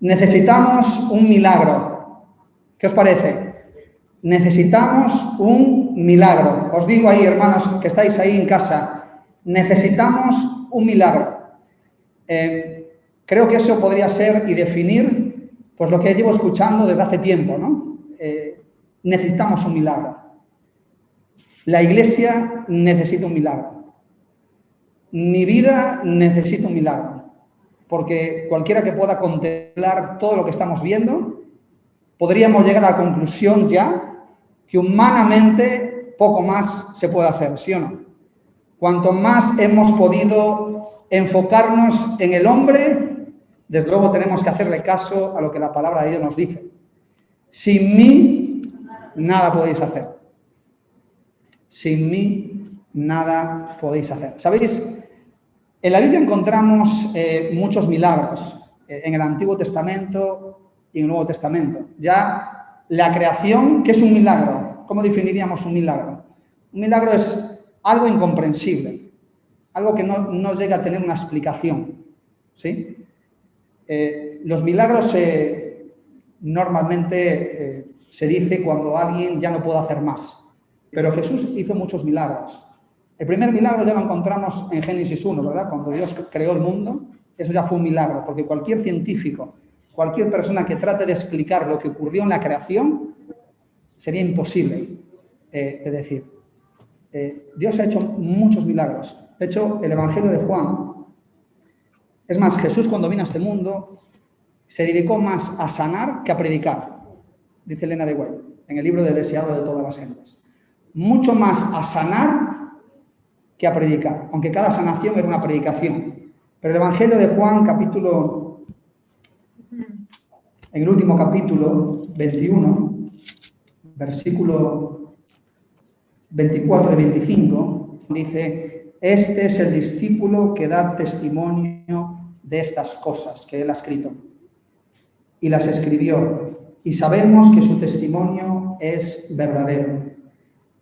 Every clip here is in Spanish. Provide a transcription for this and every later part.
Necesitamos un milagro. ¿Qué os parece? Necesitamos un milagro. Os digo ahí, hermanos, que estáis ahí en casa, necesitamos un milagro. Creo que eso podría ser y definir pues lo que llevo escuchando desde hace tiempo, ¿no? Necesitamos un milagro. La Iglesia necesita un milagro. Mi vida necesita un milagro. Porque cualquiera que pueda contemplar todo lo que estamos viendo, podríamos llegar a la conclusión ya que humanamente poco más se puede hacer, ¿sí o no? Cuanto más hemos podido enfocarnos en el hombre, desde luego tenemos que hacerle caso a lo que la palabra de Dios nos dice. Sin mí, nada podéis hacer. Sin mí, nada podéis hacer. ¿Sabéis? En la Biblia encontramos muchos milagros, en el Antiguo Testamento y en el Nuevo Testamento. Ya la creación, ¿qué es un milagro? ¿Cómo definiríamos un milagro? Un milagro es algo incomprensible, algo que no llega a tener una explicación, ¿sí? Los milagros normalmente se dice cuando alguien ya no puede hacer más, pero Jesús hizo muchos milagros. El primer milagro ya lo encontramos en Génesis 1, ¿verdad? Cuando Dios creó el mundo, eso ya fue un milagro, porque cualquier científico, cualquier persona que trate de explicar lo que ocurrió en la creación, sería imposible de decir. Dios ha hecho muchos milagros. De hecho, el Evangelio de Juan, es más, Jesús cuando vino a este mundo, se dedicó más a sanar que a predicar, dice Elena de White, en el libro de Deseado de todas las gentes. Mucho más a sanar que a predicar, aunque cada sanación era una predicación. Pero el Evangelio de Juan, en el último capítulo, 21, versículo 24 y 25, dice: este es el discípulo que da testimonio de estas cosas que él ha escrito. Y las escribió, y sabemos que su testimonio es verdadero.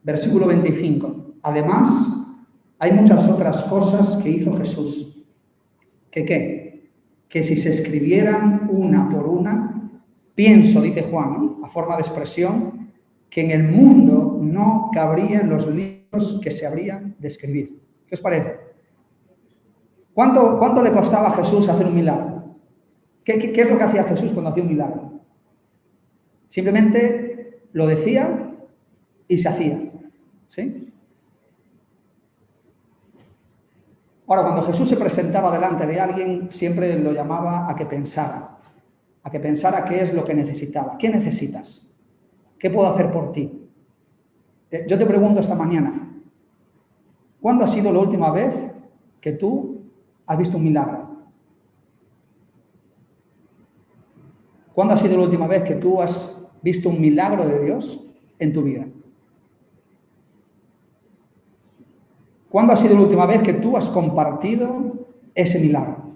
Versículo 25. Además, hay muchas otras cosas que hizo Jesús. ¿Qué? Que si se escribieran una por una, pienso, dice Juan, ¿no?, a forma de expresión, que en el mundo no cabrían los libros que se habrían de escribir. ¿Qué os parece? ¿Cuánto le costaba a Jesús hacer un milagro? ¿Qué es lo que hacía Jesús cuando hacía un milagro? Simplemente lo decía y se hacía, ¿sí? Ahora, cuando Jesús se presentaba delante de alguien, siempre lo llamaba a que pensara qué es lo que necesitaba. ¿Qué necesitas? ¿Qué puedo hacer por ti? Yo te pregunto esta mañana, ¿cuándo ha sido la última vez que tú has visto un milagro? ¿Cuándo ha sido la última vez que tú has visto un milagro de Dios en tu vida? ¿Cuándo ha sido la última vez que tú has compartido ese milagro?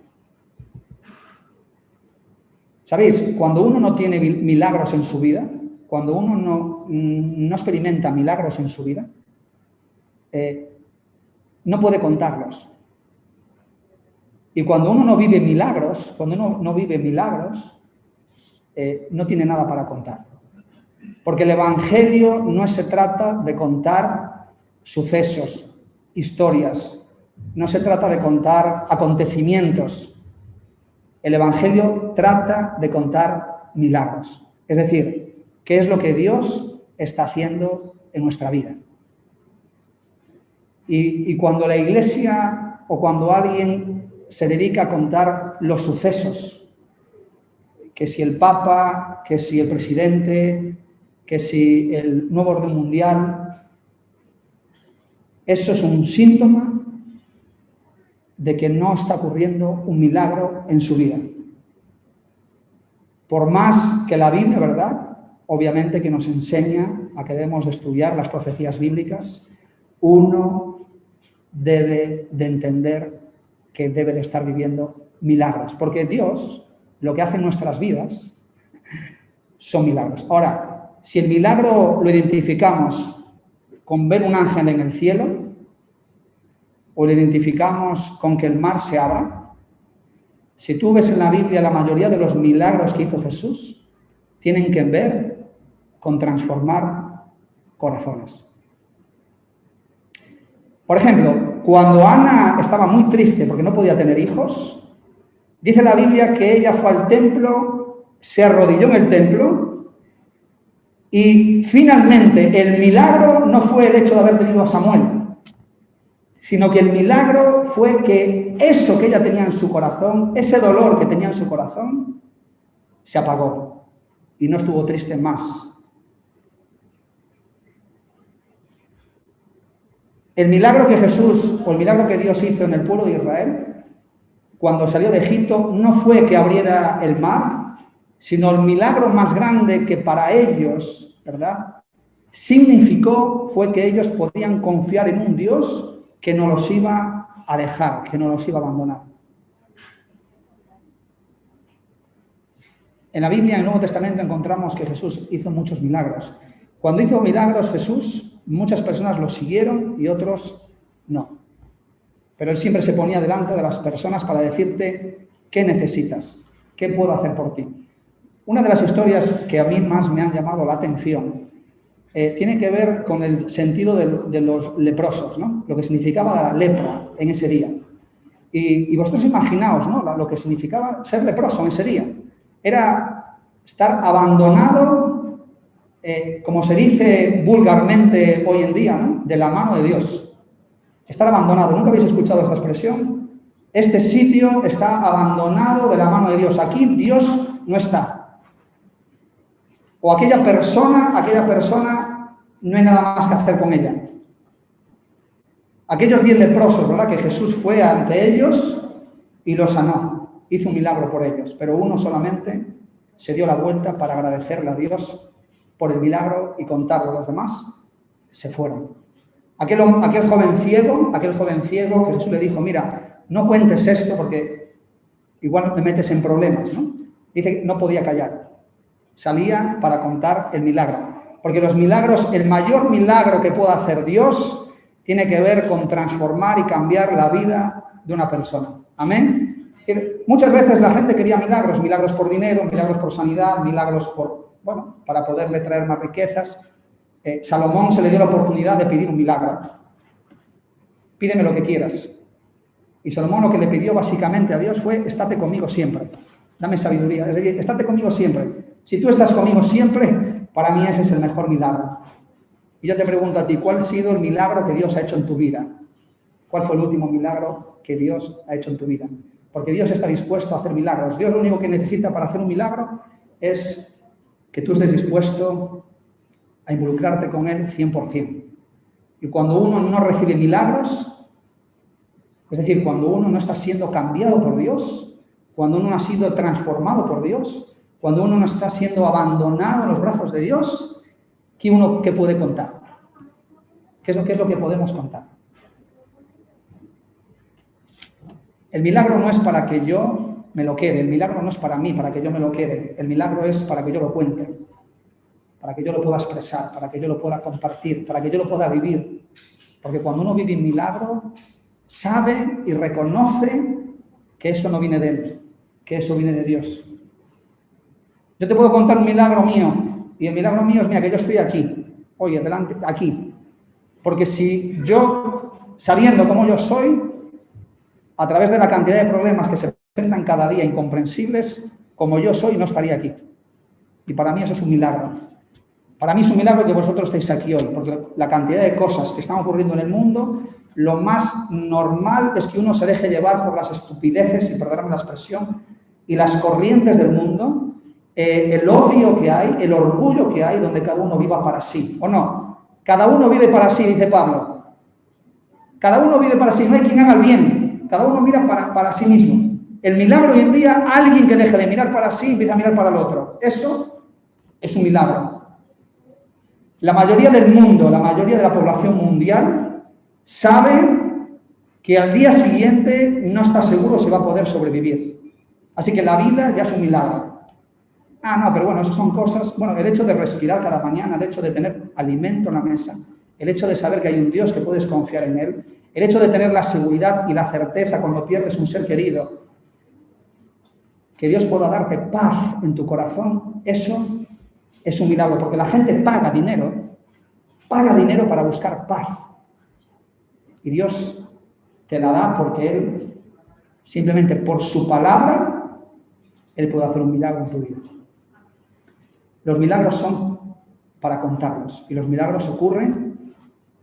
¿Sabéis? Cuando uno no tiene milagros en su vida, cuando uno no experimenta milagros en su vida, no puede contarlos. Y cuando uno no vive milagros, no tiene nada para contar. Porque el Evangelio no se trata de contar sucesos, historias, no se trata de contar acontecimientos. El Evangelio trata de contar milagros. Es decir, ¿qué es lo que Dios está haciendo en nuestra vida? Y cuando la Iglesia o cuando alguien se dedica a contar los sucesos, que si el Papa, que si el presidente, que si el nuevo orden mundial, eso es un síntoma de que no está ocurriendo un milagro en su vida. Por más que la Biblia, ¿verdad?, obviamente que nos enseña a que debemos de estudiar las profecías bíblicas, uno debe de entender que debe de estar viviendo milagros, porque Dios lo que hace en nuestras vidas son milagros. Ahora, si el milagro lo identificamos con ver un ángel en el cielo, o lo identificamos con que el mar se abra, Si tú ves en la Biblia la mayoría de los milagros que hizo Jesús, tienen que ver con transformar corazones. Por ejemplo, cuando Ana estaba muy triste porque no podía tener hijos, dice la Biblia que ella fue al templo, se arrodilló en el templo y finalmente el milagro no fue el hecho de haber tenido a Samuel, sino que el milagro fue que eso que ella tenía en su corazón, ese dolor que tenía en su corazón, se apagó y no estuvo triste más. El milagro que Jesús, o el milagro que Dios hizo en el pueblo de Israel, cuando salió de Egipto, no fue que abriera el mar, sino el milagro más grande que para ellos, ¿verdad?, significó fue que ellos podían confiar en un Dios que no los iba a dejar, que no los iba a abandonar. En la Biblia, en el Nuevo Testamento, encontramos que Jesús hizo muchos milagros. Cuando hizo milagros Jesús, muchas personas lo siguieron y otros no. Pero él siempre se ponía delante de las personas para decirte qué necesitas, qué puedo hacer por ti. Una de las historias que a mí más me han llamado la atención tiene que ver con el sentido de los leprosos, ¿no? Lo que significaba la lepra en ese día. Y vosotros imaginaos, ¿no?, lo que significaba ser leproso en ese día. Era estar abandonado, como se dice vulgarmente hoy en día, ¿no?, de la mano de Dios. Estar abandonado. ¿Nunca habéis escuchado esta expresión? Este sitio está abandonado de la mano de Dios. Aquí Dios no está. O aquella persona no hay nada más que hacer con ella. Aquellos 10 leprosos, ¿verdad?, que Jesús fue ante ellos y los sanó. Hizo un milagro por ellos, pero uno solamente se dio la vuelta para agradecerle a Dios por el milagro y contarlo a los demás. Se fueron. Aquel joven ciego que Jesús le dijo, mira, no cuentes esto porque igual te metes en problemas, ¿no? Dice que no podía callar. Salía para contar el milagro. Porque los milagros, el mayor milagro que pueda hacer Dios, tiene que ver con transformar y cambiar la vida de una persona. Amén. Muchas veces la gente quería milagros, milagros por dinero, milagros por sanidad, milagros por, bueno, para poderle traer más riquezas. Salomón se le dio la oportunidad de pedir un milagro. Pídeme lo que quieras. Y Salomón lo que le pidió básicamente a Dios fue, estate conmigo siempre. Dame sabiduría. Es decir, estate conmigo siempre. Si tú estás conmigo siempre, para mí ese es el mejor milagro. Y yo te pregunto a ti, ¿cuál ha sido el milagro que Dios ha hecho en tu vida? ¿Cuál fue el último milagro que Dios ha hecho en tu vida? Porque Dios está dispuesto a hacer milagros. Dios lo único que necesita para hacer un milagro es que tú estés dispuesto a involucrarte con Él 100%. Y cuando uno no recibe milagros, es decir, cuando uno no está siendo cambiado por Dios, cuando uno no ha sido transformado por Dios, cuando uno no está siendo abandonado en los brazos de Dios, ¿qué puede contar? ¿Qué es lo que podemos contar? El milagro no es para que yo me lo quede, el milagro no es para mí, para que yo me lo quede, el milagro es para que yo lo cuente, para que yo lo pueda expresar, para que yo lo pueda compartir, para que yo lo pueda vivir. Porque cuando uno vive un milagro, sabe y reconoce que eso no viene de él, que eso viene de Dios. Yo te puedo contar un milagro mío, y el milagro mío es, mira, que yo estoy aquí, hoy, adelante, aquí. Porque si yo, sabiendo cómo yo soy, a través de la cantidad de problemas que se presentan cada día incomprensibles, como yo soy, no estaría aquí. Y para mí eso es un milagro. Para mí es un milagro que vosotros estéis aquí hoy, porque la cantidad de cosas que están ocurriendo en el mundo, lo más normal es que uno se deje llevar por las estupideces, y perdóname la expresión, y las corrientes del mundo, el odio que hay, el orgullo que hay, donde cada uno viva para sí, ¿o no? Cada uno vive para sí, dice Pablo. Cada uno vive para sí, no hay quien haga el bien, cada uno mira para sí mismo. El milagro hoy en día, alguien que deje de mirar para sí y empieza a mirar para el otro. Eso es un milagro. La mayoría del mundo, la mayoría de la población mundial sabe que al día siguiente no está seguro si va a poder sobrevivir. Así que la vida ya es un milagro. Ah, no, pero bueno, eso son cosas... Bueno, el hecho de respirar cada mañana, el hecho de tener alimento en la mesa, el hecho de saber que hay un Dios que puedes confiar en Él, el hecho de tener la seguridad y la certeza cuando pierdes un ser querido, que Dios pueda darte paz en tu corazón, eso es un milagro, porque la gente paga dinero para buscar paz. Y Dios te la da porque Él, simplemente por su palabra, Él puede hacer un milagro en tu vida. Los milagros son para contarlos, y los milagros ocurren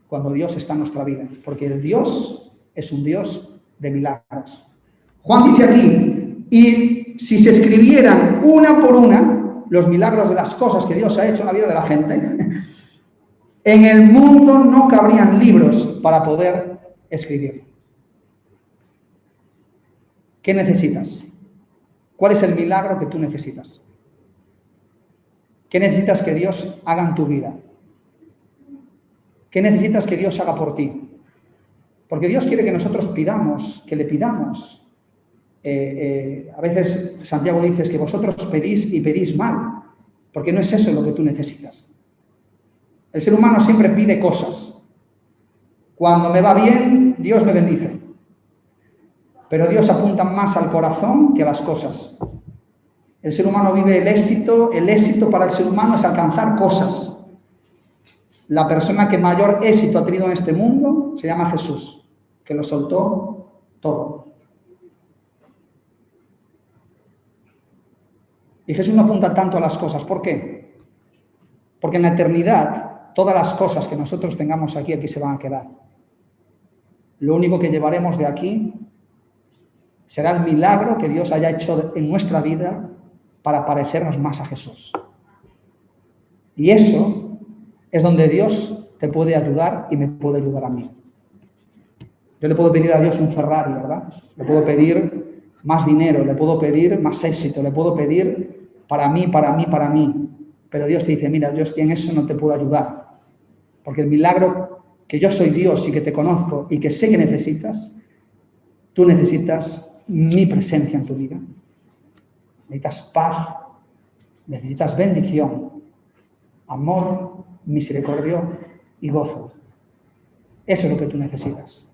cuando Dios está en nuestra vida, porque el Dios es un Dios de milagros. Juan dice aquí, y si se escribieran una por una los milagros de las cosas que Dios ha hecho en la vida de la gente, en el mundo no cabrían libros para poder escribir. ¿Qué necesitas? ¿Cuál es el milagro que tú necesitas? ¿Qué necesitas que Dios haga en tu vida? ¿Qué necesitas que Dios haga por ti? Porque Dios quiere que nosotros pidamos, que le pidamos. A veces Santiago dice que vosotros pedís y pedís mal, porque no es eso lo que tú necesitas. El ser humano siempre pide cosas. Cuando me va bien, Dios me bendice. Pero Dios apunta más al corazón que a las cosas. El ser humano vive el éxito para el ser humano es alcanzar cosas. La persona que mayor éxito ha tenido en este mundo se llama Jesús, que lo soltó todo. Y Jesús no apunta tanto a las cosas. ¿Por qué? Porque en la eternidad todas las cosas que nosotros tengamos aquí se van a quedar. Lo único que llevaremos de aquí será el milagro que Dios haya hecho en nuestra vida para parecernos más a Jesús. Y eso es donde Dios te puede ayudar y me puede ayudar a mí. Yo le puedo pedir a Dios un Ferrari, ¿verdad? Le puedo pedir más dinero, le puedo pedir más éxito, le puedo pedir para mí. Pero Dios te dice, mira, yo es que en eso no te puedo ayudar. Porque el milagro que yo soy Dios y que te conozco y que sé que necesitas, tú necesitas mi presencia en tu vida. Necesitas paz, necesitas bendición, amor, misericordia y gozo. Eso es lo que tú necesitas.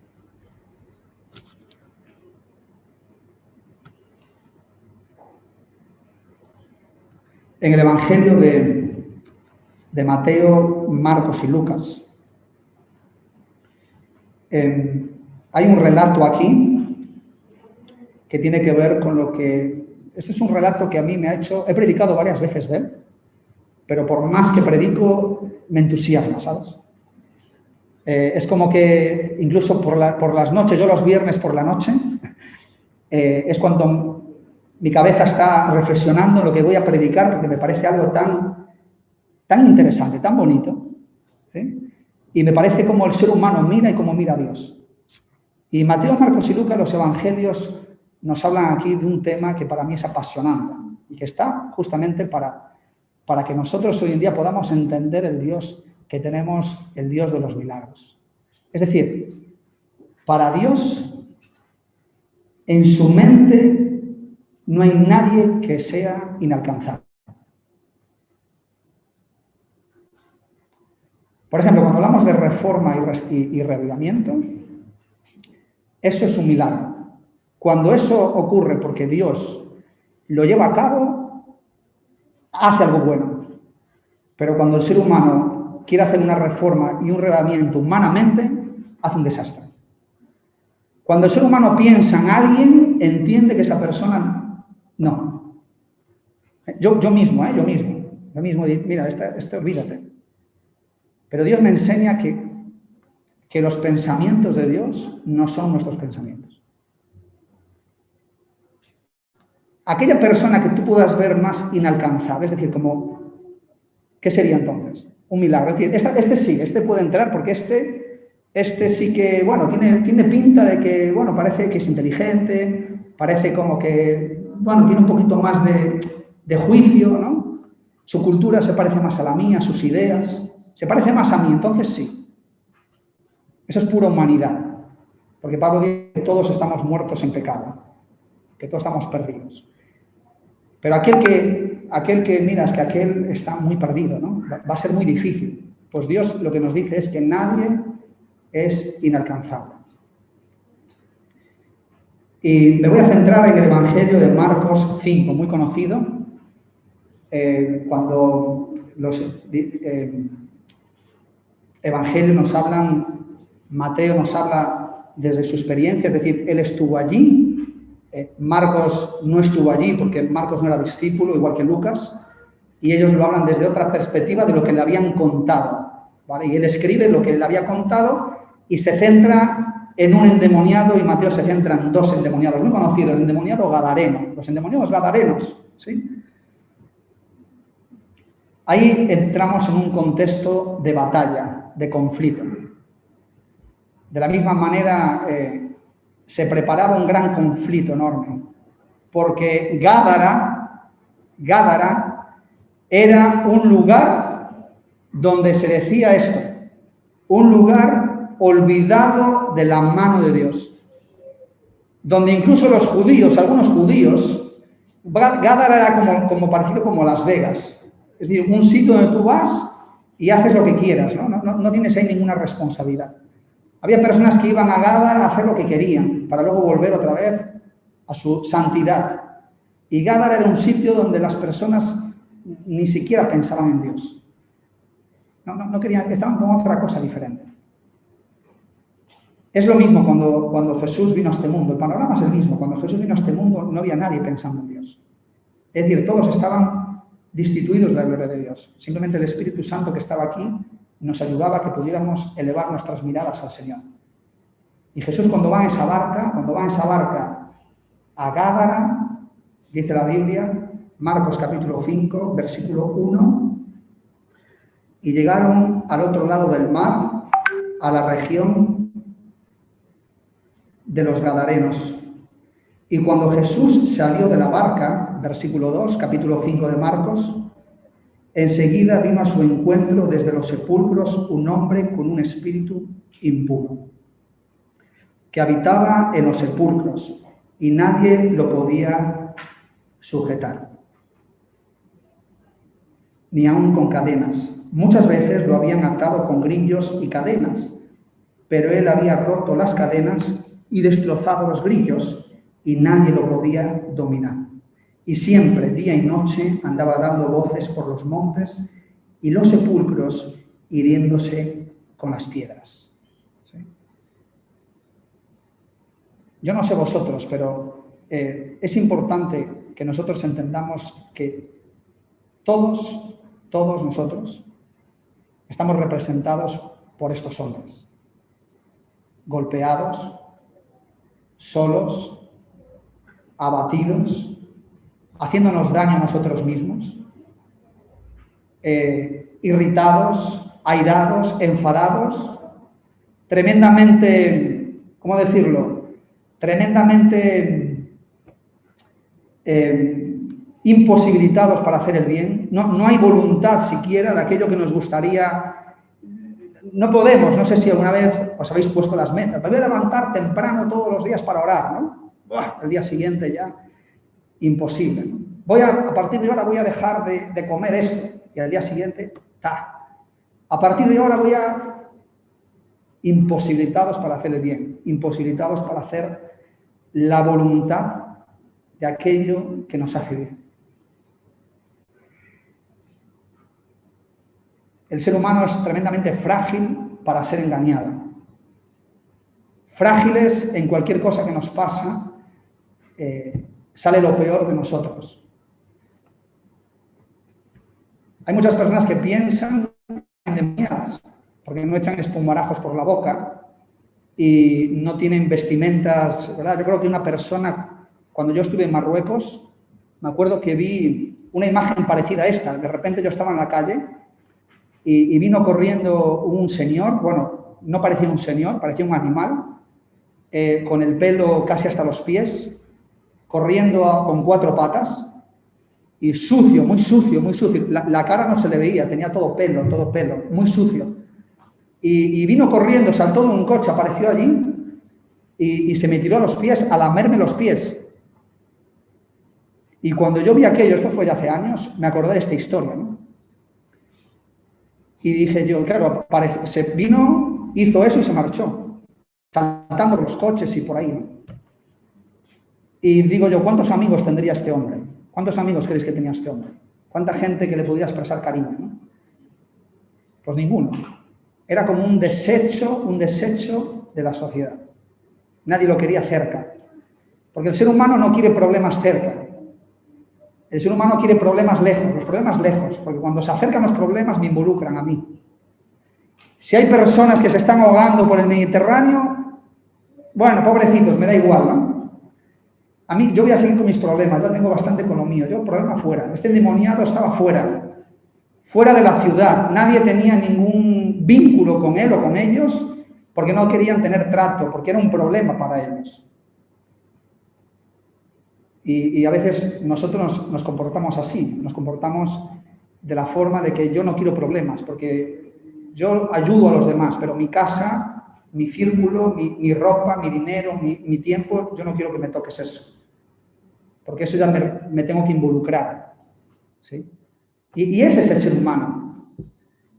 En el Evangelio de Mateo, Marcos y Lucas, hay un relato aquí que tiene que ver con lo que... Este es un relato que a mí me ha hecho... He predicado varias veces de él, pero por más que predico, me entusiasma, ¿sabes? Es como que incluso por las noches, yo los viernes por la noche, es cuando mi cabeza está reflexionando en lo que voy a predicar, porque me parece algo tan interesante, tan bonito, ¿sí? Y me parece como el ser humano mira y cómo mira a Dios. Y Mateo, Marcos y Lucas, los evangelios, nos hablan aquí de un tema que para mí es apasionante y que está justamente para que nosotros hoy en día podamos entender el Dios que tenemos, el Dios de los milagros. Es decir, para Dios, en su mente, no hay nadie que sea inalcanzable. Por ejemplo, cuando hablamos de reforma y reavivamiento, eso es un milagro. Cuando eso ocurre porque Dios lo lleva a cabo, hace algo bueno. Pero cuando el ser humano quiere hacer una reforma y un reavivamiento humanamente, hace un desastre. Cuando el ser humano piensa en alguien, entiende que esa persona no. Yo mismo, mira, esto olvídate. Pero Dios me enseña que los pensamientos de Dios no son nuestros pensamientos. Aquella persona que tú puedas ver más inalcanzable, es decir, como, ¿qué sería entonces? Un milagro. Es decir, este puede entrar porque este sí que, bueno, tiene pinta de que, bueno, parece que es inteligente, parece como que, bueno, tiene un poquito más de juicio, ¿no? Su cultura se parece más a la mía, sus ideas, se parece más a mí, entonces sí. Eso es pura humanidad, porque Pablo dice que todos estamos muertos en pecado, que todos estamos perdidos. Pero aquel que mira, es que aquel está muy perdido, ¿no? Va a ser muy difícil. Pues Dios lo que nos dice es que nadie es inalcanzable. Y me voy a centrar en el Evangelio de Marcos 5, muy conocido, cuando los evangelios nos hablan, Mateo nos habla desde su experiencia, es decir, él estuvo allí, Marcos no estuvo allí porque Marcos no era discípulo, igual que Lucas, y ellos lo hablan desde otra perspectiva de lo que le habían contado, ¿vale? Y él escribe lo que le había contado y se centra en un endemoniado, y Mateo se centra en dos endemoniados muy conocidos, el endemoniado gadareno, los endemoniados gadarenos, ¿sí? Ahí entramos en un contexto de batalla, de conflicto. De la misma manera, se preparaba un gran conflicto enorme, porque Gádara era un lugar donde se decía esto, un lugar olvidado de la mano de Dios, donde incluso los judíos, algunos judíos, Gádara era como parecido como Las Vegas, es decir, un sitio donde tú vas y haces lo que quieras, no tienes ahí ninguna responsabilidad. Había personas que iban a Gádara a hacer lo que querían, para luego volver otra vez a su santidad. Y Gádara era un sitio donde las personas ni siquiera pensaban en Dios. No querían, estaban con otra cosa diferente. Es lo mismo cuando Jesús vino a este mundo. El panorama es el mismo. Cuando Jesús vino a este mundo no había nadie pensando en Dios. Es decir, todos estaban destituidos de la gloria de Dios. Simplemente el Espíritu Santo que estaba aquí nos ayudaba a que pudiéramos elevar nuestras miradas al Señor. Y Jesús cuando va en esa barca a Gádara, dice la Biblia, Marcos capítulo 5, versículo 1, y llegaron al otro lado del mar, a la región de los Gadarenos. Y cuando Jesús salió de la barca, versículo 2, capítulo 5 de Marcos, enseguida vino a su encuentro desde los sepulcros un hombre con un espíritu impuro, que habitaba en los sepulcros, y nadie lo podía sujetar, ni aun con cadenas. Muchas veces lo habían atado con grillos y cadenas, pero él había roto las cadenas y destrozado los grillos, y nadie lo podía dominar. Y siempre, día y noche, andaba dando voces por los montes y los sepulcros, hiriéndose con las piedras. ¿Sí? Yo no sé vosotros, pero es importante que nosotros entendamos que todos nosotros estamos representados por estos hombres, golpeados, solos, abatidos, haciéndonos daño a nosotros mismos, irritados, airados, enfadados, tremendamente, ¿cómo decirlo? Tremendamente imposibilitados para hacer el bien. No hay voluntad siquiera de aquello que nos gustaría. No podemos, no sé si alguna vez os habéis puesto las metas. Me voy a levantar temprano todos los días para orar, ¿no? El día siguiente ya, imposible, ¿no? A partir de ahora voy a dejar de comer esto. Y al día siguiente, a partir de ahora voy a... Imposibilitados para hacer el bien, imposibilitados para hacer la voluntad de aquello que nos hace bien. El ser humano es tremendamente frágil para ser engañado. Frágiles en cualquier cosa que nos pasa, sale lo peor de nosotros. Hay muchas personas que piensan endemoniadas, porque no echan espumarajos por la boca y no tienen vestimentas, ¿verdad? Yo creo que una persona, cuando yo estuve en Marruecos, me acuerdo que vi una imagen parecida a esta. De repente yo estaba en la calle y vino corriendo un señor, bueno, no parecía un señor, parecía un animal, con el pelo casi hasta los pies, corriendo con 4 patas y sucio, muy sucio, muy sucio. La cara no se le veía, tenía todo pelo, muy sucio. Y vino corriendo, saltó de un coche, apareció allí y se me tiró a los pies, a lamerme los pies. Y cuando yo vi aquello, esto fue ya hace años, me acordé de esta historia, ¿no? Y dije yo, claro, se vino, hizo eso y se marchó, saltando los coches y por ahí, ¿no? Y digo yo, ¿cuántos amigos tendría este hombre? ¿Cuántos amigos creéis que tenía este hombre? ¿Cuánta gente que le podía expresar cariño, ¿no? Pues ninguno. Era como un desecho de la sociedad. Nadie lo quería cerca. Porque el ser humano no quiere problemas cerca. El ser humano quiere problemas lejos, los problemas lejos, porque cuando se acercan los problemas me involucran a mí. Si hay personas que se están ahogando por el Mediterráneo, bueno, pobrecitos, me da igual, ¿no? A mí, yo voy a seguir con mis problemas, ya tengo bastante con lo mío. Yo, problema fuera. Este endemoniado estaba fuera de la ciudad. Nadie tenía ningún vínculo con él o con ellos, porque no querían tener trato, porque era un problema para ellos. Y a veces nosotros nos comportamos así, nos comportamos de la forma de que yo no quiero problemas, porque yo ayudo a los demás, pero mi casa, mi círculo, mi ropa, mi dinero, mi tiempo, yo no quiero que me toques eso. Porque eso ya me tengo que involucrar, ¿sí? Y ese es el ser humano.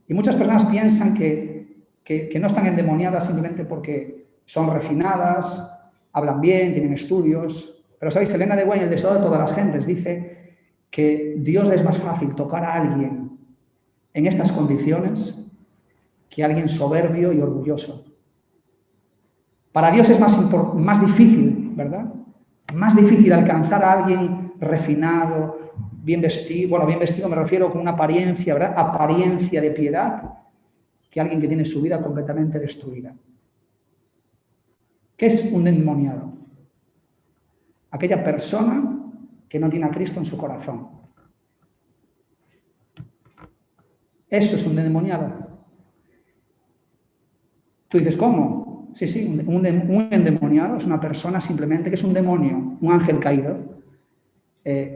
Y muchas personas piensan que no están endemoniadas simplemente porque son refinadas, hablan bien, tienen estudios. Pero sabéis, Elena de White, el deseo de todas las gentes, dice que Dios es más fácil tocar a alguien en estas condiciones que a alguien soberbio y orgulloso. Para Dios es más difícil, ¿verdad? Más difícil alcanzar a alguien refinado, bien vestido, bueno, bien vestido me refiero con una apariencia, ¿verdad? Apariencia de piedad, que alguien que tiene su vida completamente destruida. ¿Qué es un endemoniado? Aquella persona que no tiene a Cristo en su corazón. Eso es un endemoniado. Tú dices, ¿cómo? Sí, un endemoniado es una persona simplemente que es un demonio, un ángel caído.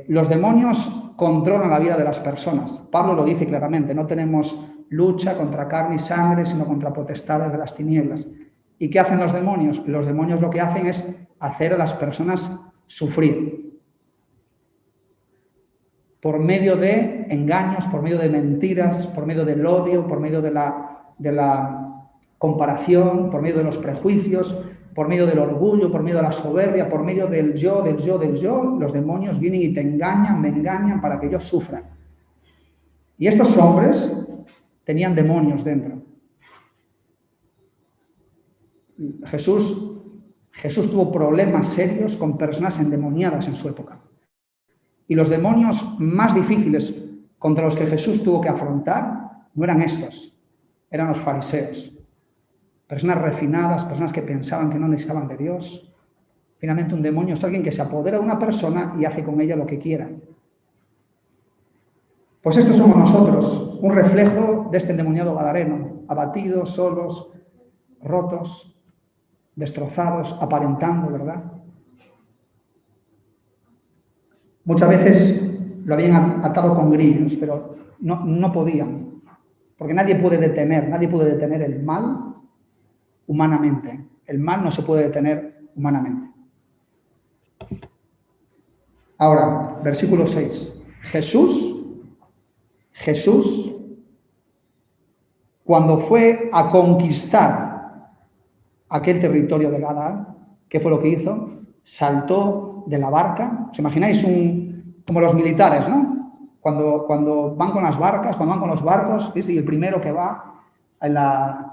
Los demonios controlan la vida de las personas. Pablo lo dice claramente, no tenemos lucha contra carne y sangre, sino contra potestades de las tinieblas. ¿Y qué hacen los demonios? Los demonios lo que hacen es hacer a las personas sufrir. Por medio de engaños, por medio de mentiras, por medio del odio, por medio de la comparación, por medio de los prejuicios, por medio del orgullo, por medio de la soberbia, por medio del yo, los demonios vienen y te engañan, me engañan para que yo sufra. Y estos hombres tenían demonios dentro. Jesús tuvo problemas serios con personas endemoniadas en su época. Y los demonios más difíciles contra los que Jesús tuvo que afrontar no eran estos, eran los fariseos. Personas refinadas, personas que pensaban que no necesitaban de Dios. Finalmente un demonio es alguien que se apodera de una persona y hace con ella lo que quiera. Pues estos somos nosotros, un reflejo de este endemoniado gadareno, abatidos, solos, rotos, destrozados, aparentando, ¿verdad? Muchas veces lo habían atado con grillos, pero no podían, porque nadie puede detener el mal humanamente. El mal no se puede detener humanamente. Ahora, versículo 6. Jesús, cuando fue a conquistar aquel territorio de Gadara, ¿qué fue lo que hizo? Saltó de la barca. ¿Os imagináis como los militares, ¿no? Cuando van con las barcas, cuando van con los barcos, ¿viste? Y el primero que va en la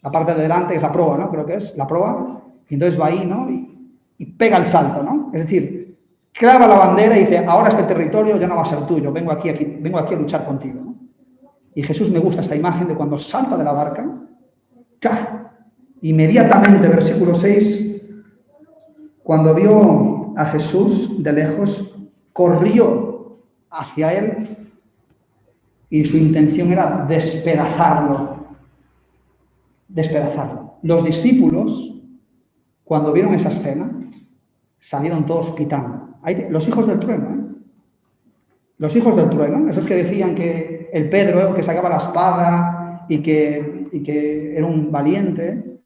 parte de delante es la proa, ¿no? Creo que es la proa. Y entonces va ahí, ¿no? Y pega el salto, ¿no? Es decir, clava la bandera y dice, ahora este territorio ya no va a ser tuyo, vengo aquí a luchar contigo, ¿no? Y Jesús, me gusta esta imagen de cuando salta de la barca, ¡ca! Inmediatamente, versículo 6, cuando vio a Jesús de lejos, corrió hacia él y su intención era despedazarlo. Los discípulos, cuando vieron esa escena, salieron todos pitando. Los hijos del trueno, ¿eh? Los hijos del trueno, esos que decían que el Pedro, que sacaba la espada y que era un valiente,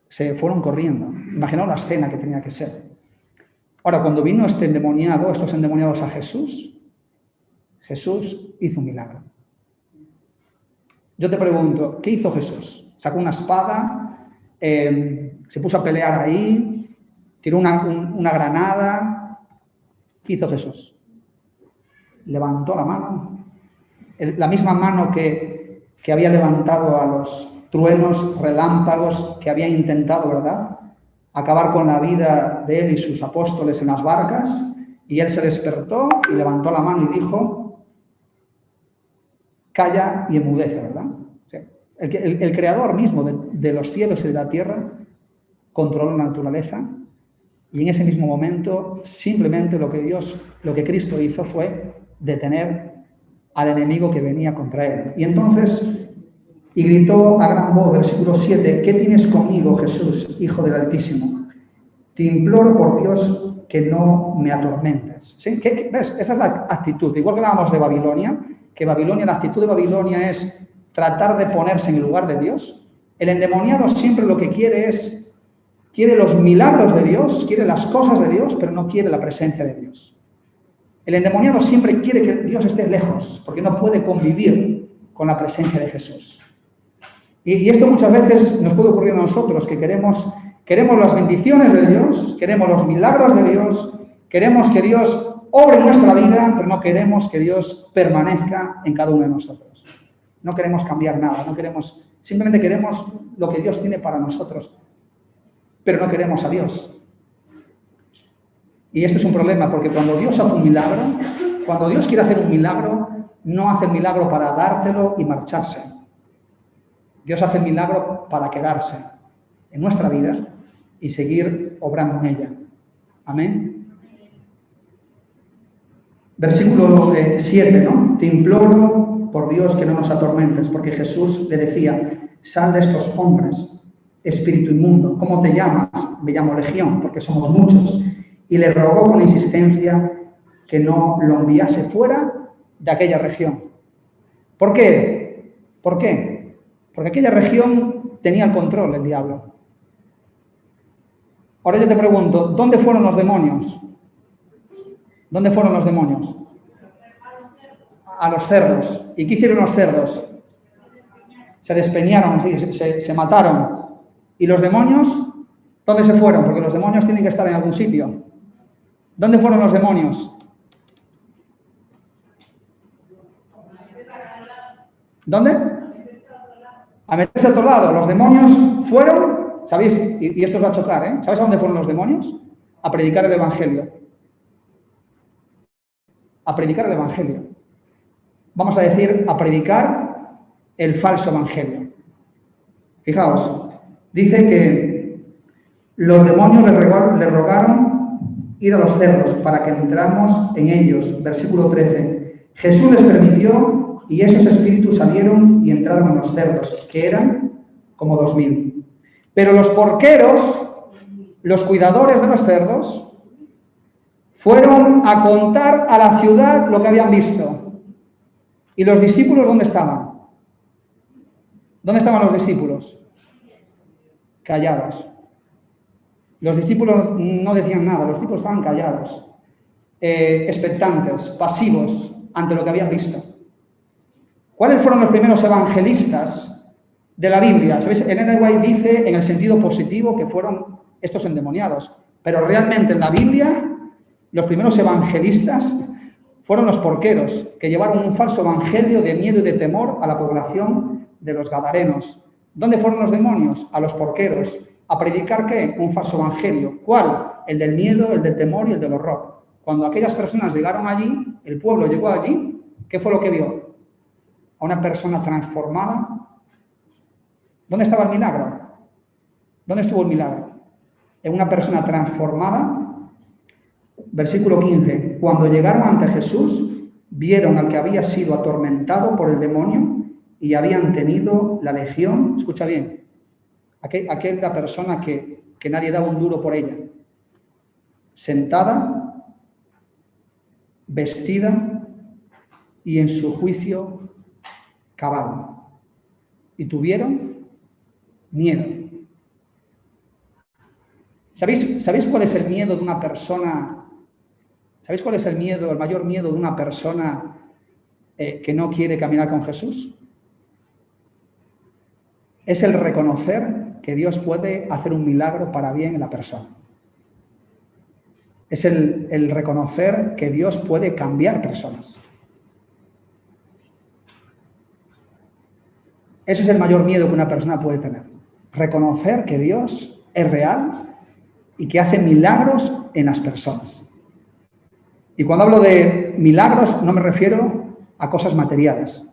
se fueron corriendo. Imaginaos la escena que tenía que ser. Ahora, cuando vino estos endemoniados a Jesús hizo un milagro. Yo te pregunto, ¿qué hizo Jesús? Sacó una espada, se puso a pelear ahí, tiró una granada. ¿Qué hizo Jesús? Levantó la mano, la misma mano que había levantado a los truenos, relámpagos, que había intentado, ¿verdad?, acabar con la vida de él y sus apóstoles en las barcas, y él se despertó y levantó la mano y dijo, calla y enmudece, ¿verdad? O sea, el creador mismo de los cielos y de la tierra controló la naturaleza, y en ese mismo momento simplemente lo que Cristo hizo fue detener al enemigo que venía contra él. Y entonces, y gritó a gran voz, versículo 7, ¿qué tienes conmigo, Jesús, Hijo del Altísimo? Te imploro por Dios que no me atormentes. ¿Sí? ¿Ves? Esa es la actitud. Igual que hablábamos de Babilonia, que Babilonia, la actitud de Babilonia es tratar de ponerse en el lugar de Dios. El endemoniado siempre lo que quiere los milagros de Dios, quiere las cosas de Dios, pero no quiere la presencia de Dios. El endemoniado siempre quiere que Dios esté lejos, porque no puede convivir con la presencia de Jesús. Y esto muchas veces nos puede ocurrir a nosotros, que queremos las bendiciones de Dios, queremos los milagros de Dios, queremos que Dios obre en nuestra vida, pero no queremos que Dios permanezca en cada uno de nosotros. No queremos cambiar nada, simplemente queremos lo que Dios tiene para nosotros, pero no queremos a Dios. Y esto es un problema, porque cuando Dios hace un milagro, cuando Dios quiere hacer un milagro, no hace el milagro para dártelo y marcharse. Dios hace el milagro para quedarse en nuestra vida y seguir obrando en ella. Amén. Versículo 7, ¿no? Te imploro por Dios que no nos atormentes, porque Jesús le decía, sal de estos hombres, espíritu inmundo. ¿Cómo te llamas? Me llamo Legión, porque somos muchos. Y le rogó con insistencia que no lo enviase fuera de aquella región. ¿Por qué? ¿Por qué? Porque aquella región tenía el control del diablo. Ahora yo te pregunto, ¿dónde fueron los demonios? ¿Dónde fueron los demonios? A los cerdos. ¿Y qué hicieron los cerdos? Se despeñaron, se mataron. ¿Y los demonios? ¿Dónde se fueron? Porque los demonios tienen que estar en algún sitio. ¿Dónde fueron los demonios? ¿Dónde? A meterse a otro lado. Los demonios fueron, ¿sabéis? Y esto os va a chocar, ¿eh? ¿Sabéis a dónde fueron los demonios? A predicar el Evangelio. A predicar el Evangelio. Vamos a decir, a predicar el falso Evangelio. Fijaos, dice que los demonios le rogaron ir a los cerdos para que entramos en ellos. Versículo 13. Jesús les permitió y esos espíritus salieron y entraron en los cerdos, que eran como 2000. Pero los porqueros, los cuidadores de los cerdos, fueron a contar a la ciudad lo que habían visto. ¿Y los discípulos dónde estaban? ¿Dónde estaban los discípulos? Callados. Los discípulos no decían nada, los discípulos estaban callados, expectantes, pasivos ante lo que habían visto. ¿Cuáles fueron los primeros evangelistas de la Biblia? ¿Sabéis? Ellen White dice en el sentido positivo que fueron estos endemoniados, pero realmente en la Biblia los primeros evangelistas fueron los porqueros, que llevaron un falso evangelio de miedo y de temor a la población de los gadarenos. ¿Dónde fueron los demonios? A los porqueros. ¿A predicar qué? Un falso evangelio. ¿Cuál? El del miedo, el del temor y el del horror. Cuando aquellas personas llegaron allí, el pueblo llegó allí, ¿qué fue lo que vio? A una persona transformada. ¿Dónde estaba el milagro? ¿Dónde estuvo el milagro? En una persona transformada. Versículo 15. Cuando llegaron ante Jesús, vieron al que había sido atormentado por el demonio y habían tenido la legión. Escucha bien. Aquella persona que nadie daba un duro por ella. Sentada, vestida y en su juicio cabal. Y tuvieron miedo. ¿Sabéis cuál es el miedo de una persona? ¿Sabéis cuál es el mayor miedo de una persona que no quiere caminar con Jesús? Es el reconocer que Dios puede hacer un milagro para bien en la persona. Es el reconocer que Dios puede cambiar personas. Ese es el mayor miedo que una persona puede tener. Reconocer que Dios es real y que hace milagros en las personas. Y cuando hablo de milagros no me refiero a cosas materiales.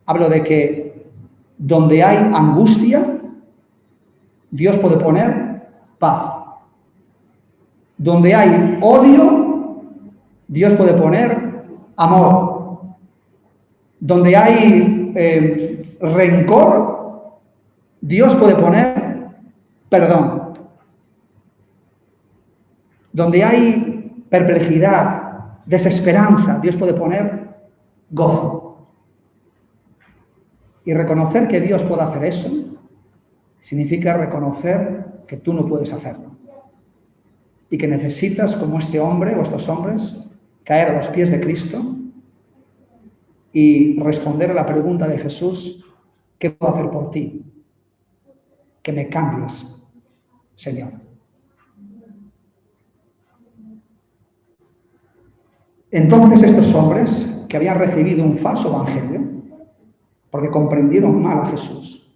Hablo de que donde hay angustia, Dios puede poner paz. Donde hay odio, Dios puede poner amor. Donde hay rencor, Dios puede poner perdón. Donde hay perplejidad, desesperanza, Dios puede poner gozo. Y reconocer que Dios puede hacer eso significa reconocer que tú no puedes hacerlo. Y que necesitas, como este hombre o estos hombres, caer a los pies de Cristo y responder a la pregunta de Jesús: ¿qué puedo hacer por ti? Que me cambies, Señor. Entonces estos hombres, que habían recibido un falso evangelio, porque comprendieron mal a Jesús,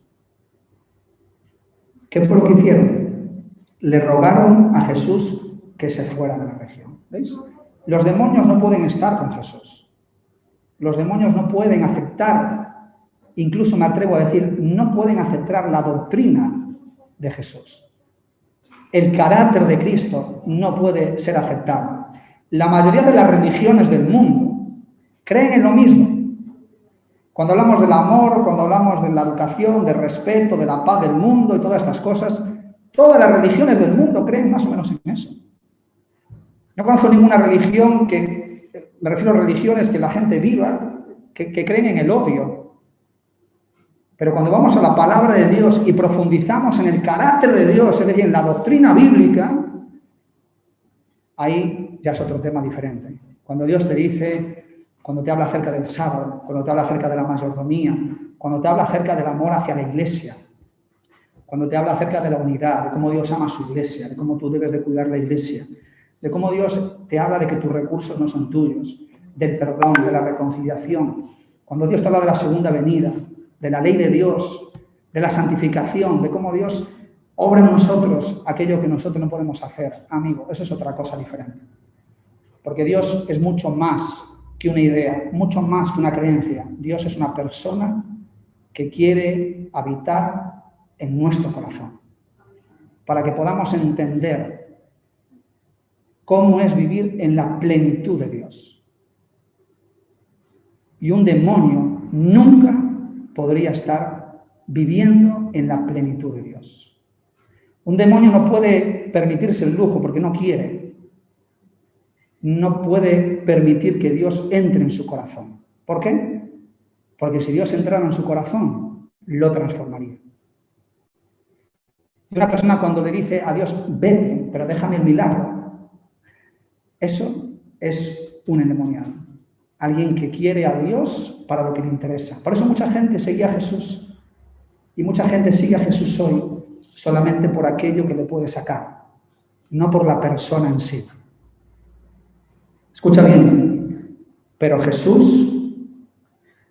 ¿qué fue lo que hicieron? Le rogaron a Jesús que se fuera de la región. ¿Veis? Los demonios no pueden estar con Jesús. Los demonios no pueden aceptar, incluso me atrevo a decir, no pueden aceptar la doctrina de Jesús. El carácter de Cristo no puede ser aceptado. La mayoría de las religiones del mundo creen en lo mismo. Cuando hablamos del amor, cuando hablamos de la educación, del respeto, de la paz del mundo y todas estas cosas, todas las religiones del mundo creen más o menos en eso. No conozco ninguna religión me refiero a religiones que la gente viva, que creen en el odio. Pero cuando vamos a la palabra de Dios y profundizamos en el carácter de Dios, es decir, en la doctrina bíblica, ahí ya es otro tema diferente. Cuando Dios te dice, cuando te habla acerca del sábado, cuando te habla acerca de la mayordomía, cuando te habla acerca del amor hacia la iglesia, cuando te habla acerca de la unidad, de cómo Dios ama a su iglesia, de cómo tú debes de cuidar la iglesia, de cómo Dios te habla de que tus recursos no son tuyos, del perdón, de la reconciliación, cuando Dios te habla de la segunda venida, de la ley de Dios, de la santificación, de cómo Dios obra en nosotros aquello que nosotros no podemos hacer. Amigo, eso es otra cosa diferente. Porque Dios es mucho más que una idea, mucho más que una creencia. Dios es una persona que quiere habitar en nuestro corazón, para que podamos entender cómo es vivir en la plenitud de Dios. Y un demonio nunca podría estar viviendo en la plenitud de Dios. Un demonio no puede permitirse el lujo porque no quiere. No puede permitir que Dios entre en su corazón. ¿Por qué? Porque si Dios entrara en su corazón, lo transformaría. Y una persona cuando le dice a Dios, vete, pero déjame el milagro, eso es un endemoniado. Alguien que quiere a Dios para lo que le interesa. Por eso mucha gente seguía a Jesús. Y mucha gente sigue a Jesús hoy solamente por aquello que le puede sacar, no por la persona en sí. Escucha bien. Pero Jesús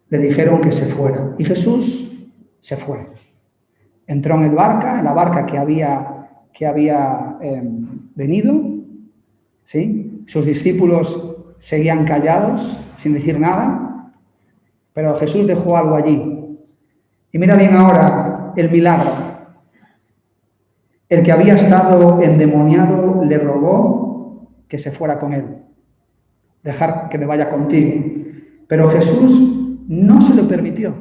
le dijeron que se fuera. Y Jesús se fue. Entró en la barca que había venido, ¿sí? Sus discípulos seguían callados, sin decir nada, pero Jesús dejó algo allí. Y mira bien ahora el milagro. El que había estado endemoniado le rogó que se fuera con él. Dejar que me vaya contigo. Pero Jesús no se lo permitió,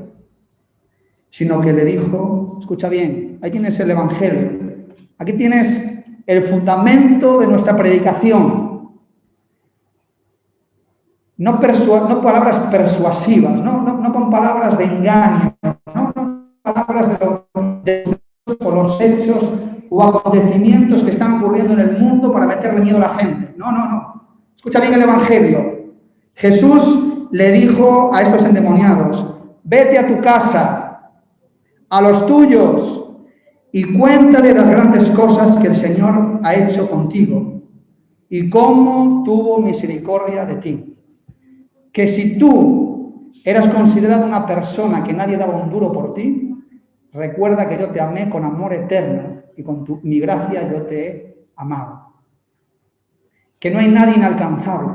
sino que le dijo, escucha bien, ahí tienes el Evangelio, aquí tienes el fundamento de nuestra predicación. No palabras persuasivas, no con palabras de engaño, no palabras por los hechos o acontecimientos que están ocurriendo en el mundo para meterle miedo a la gente. No. Escucha bien el Evangelio. Jesús le dijo a estos endemoniados, vete a tu casa, a los tuyos, y cuéntale las grandes cosas que el Señor ha hecho contigo. y cómo tuvo misericordia de ti. Que si tú eras considerado una persona que nadie daba un duro por ti, recuerda que yo te amé con amor eterno y con mi gracia yo te he amado. Que no hay nadie inalcanzable.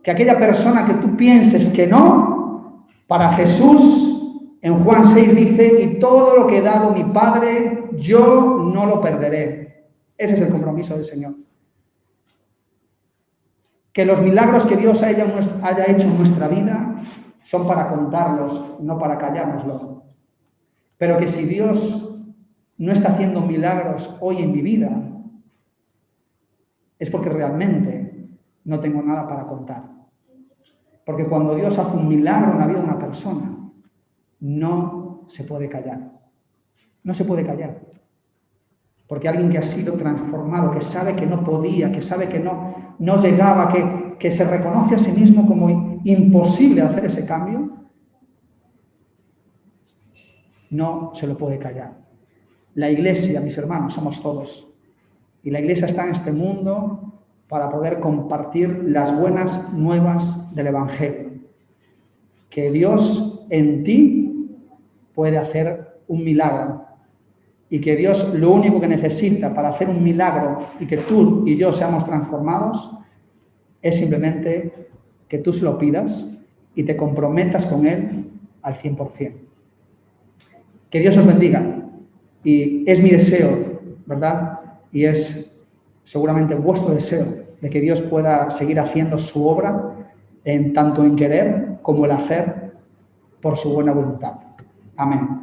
Que aquella persona que tú pienses que no, para Jesús, en Juan 6 dice, y todo lo que he dado mi Padre, yo no lo perderé. Ese es el compromiso del Señor. Que los milagros que Dios haya hecho en nuestra vida son para contarlos, no para callárnoslo. Pero que si Dios no está haciendo milagros hoy en mi vida, es porque realmente no tengo nada para contar. Porque cuando Dios hace un milagro en la vida de una persona, no se puede callar. No se puede callar. Porque alguien que ha sido transformado, que sabe que no podía, que sabe que no llegaba, que se reconoce a sí mismo como imposible hacer ese cambio, no se lo puede callar. La Iglesia, mis hermanos, somos todos. Y la Iglesia está en este mundo para poder compartir las buenas nuevas del Evangelio. Que Dios en ti puede hacer un milagro. Y que Dios lo único que necesita para hacer un milagro y que tú y yo seamos transformados es simplemente que tú se lo pidas y te comprometas con Él al 100%. Que Dios os bendiga. Y es mi deseo, ¿verdad? Y es seguramente vuestro deseo de que Dios pueda seguir haciendo su obra tanto en querer como el hacer por su buena voluntad. Amén.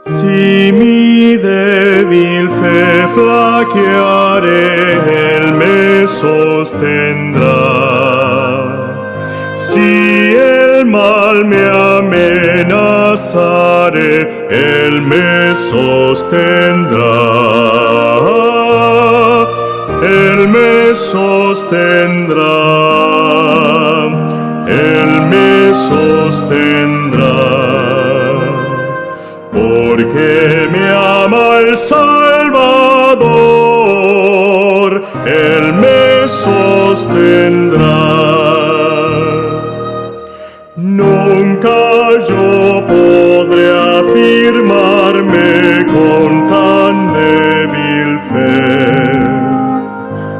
Si mi débil fe flaqueare, Él me sostendrá. Si el mal me amenazare, Él me sostendrá. Él me sostendrá. Él me sostendrá. Porque me ama el Salvador, Él me sostendrá. Nunca yo podré afirmarme con tan débil fe,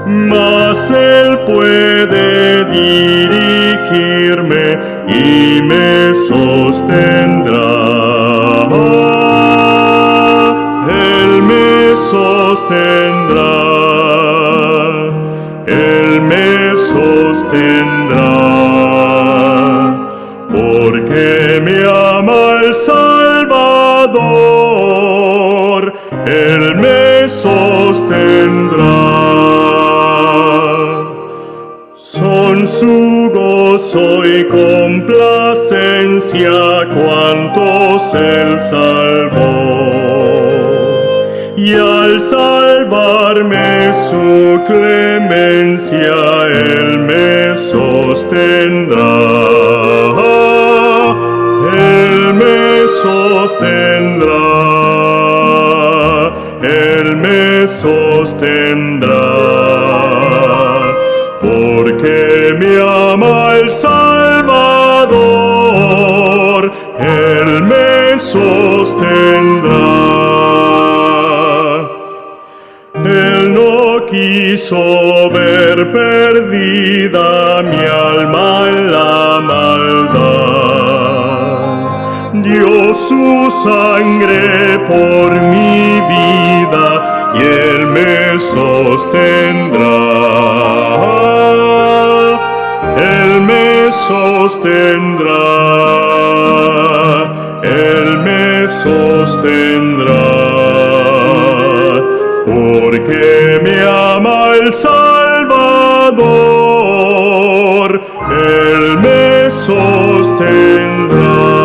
mas Él puede dirigirme y me sostendrá. Él me sostendrá, Él me sostendrá, porque me ama el Salvador, Él me sostendrá. Son su gozo y complacencia cuantos Él salvó, y al salvarme su clemencia Él me sostendrá. Él me sostendrá. Él me sostendrá. Porque me ama el Salvador, Él me sostendrá. Él no quiso ver perdida mi alma en la maldad. Dio su sangre por mi vida y Él me sostendrá. Él me sostendrá, Él me sostendrá, porque me ama el Salvador, Él me sostendrá.